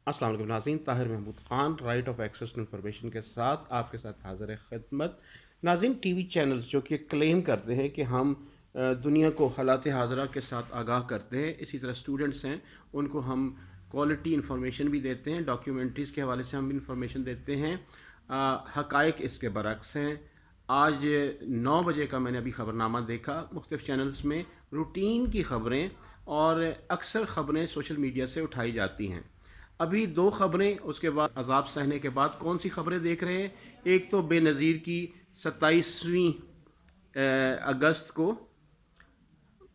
अस्सलाम वालेकुम नाज़रीन, Tahir Mahmood Khan right of access to information के साथ आपके साथ हाज़िर खिदमत। नाज़रीन, टीवी चैनल्स जो कि क्लेम करते हैं कि हम दुनिया को हालात हाज़िरा के साथ आगाह करते हैं, इसी तरह स्टूडेंट्स हैं उनको हम क्वालिटी इन्फॉर्मेशन भी देते हैं, डॉक्यूमेंट्रीज़ के हवाले से हम इन्फॉर्मेशन देते हैं। हक़ाइक़ इसके बरक्स हैं। आज 9 बजे का मैंने अभी ख़बरनामा देखा, मुख्तलिफ़ चैनल्स में रूटीन की ख़बरें और अक्सर ख़बरें सोशल मीडिया से उठाई जाती हैं। अभी 2 ख़बरें, उसके बाद अज़ाब सहने के बाद कौन सी ख़बरें देख रहे हैं। एक तो बेनज़ीर की 27वीं अगस्त को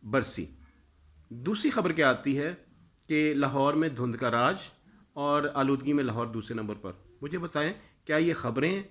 बरसी। दूसरी ख़बर क्या आती है कि लाहौर में धुंध का राज और आलूदगी में लाहौर दूसरे नंबर पर। मुझे बताएं, क्या ये ख़बरें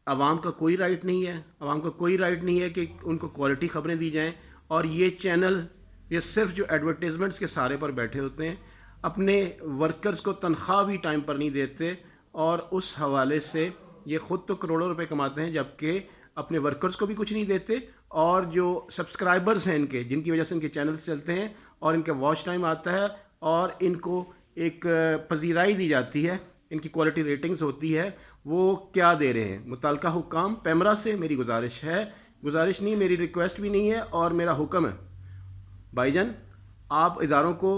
आवाम का कोई राइट नहीं है? आवाम का कोई राइट नहीं है कि उनको क्वालिटी ख़बरें दी जाएं? और ये चैनल ये सिर्फ जो एडवर्टाइजमेंट्स के सहारे पर बैठे होते हैं, अपने वर्कर्स को तनख्वाह भी टाइम पर नहीं देते और उस हवाले से ये ख़ुद तो करोड़ों रुपए कमाते हैं, जबकि अपने वर्कर्स को भी कुछ नहीं देते। और जो सब्सक्राइबर्स हैं इनके, जिनकी वजह से इनके चैनल्स चलते हैं और इनका वॉच टाइम आता है और इनको एक पजीराई दी जाती है, इनकी क्वालिटी रेटिंग्स होती है, वो क्या दे रहे हैं। मुतल्लिका हुक्काम पैमरा से मेरी गुजारिश है, गुजारिश नहीं, मेरी रिक्वेस्ट भी नहीं है और मेरा हुक्म है, भाईजान आप इदारों को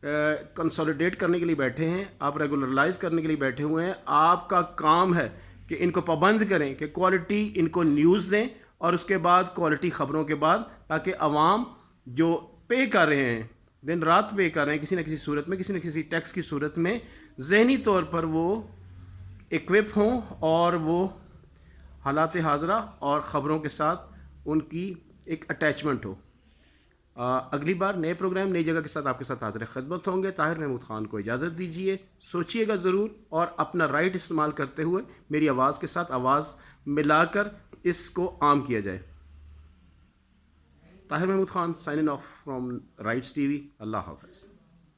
कंसोलिडेट करने के लिए बैठे हैं, आप रेगुलराइज करने के लिए बैठे हुए हैं। आपका काम है कि इनको पाबंद करें कि क्वालिटी इनको न्यूज़ दें और उसके बाद क्वालिटी ख़बरों के बाद, ताकि अवाम जो पे कर रहे हैं, दिन रात पे कर रहे हैं किसी न किसी सूरत में, किसी न किसी टैक्स की सूरत में, ज़हनी तौर पर वो इक्विप हों और वो हालात हाज़िरा और ख़बरों के साथ उनकी एक अटैचमेंट हो। अगली बार नए प्रोग्राम नई जगह के साथ आपके साथ हाज़िर खिदमत होंगे। ताहिर महमूद ख़ान को इजाज़त दीजिए, सोचिएगा ज़रूर और अपना राइट इस्तेमाल करते हुए मेरी आवाज़ के साथ आवाज़ मिलाकर इसको आम किया जाए। Tahir Mahmood Khan signing off from Rights TV. अल्लाह हाफ़िज़।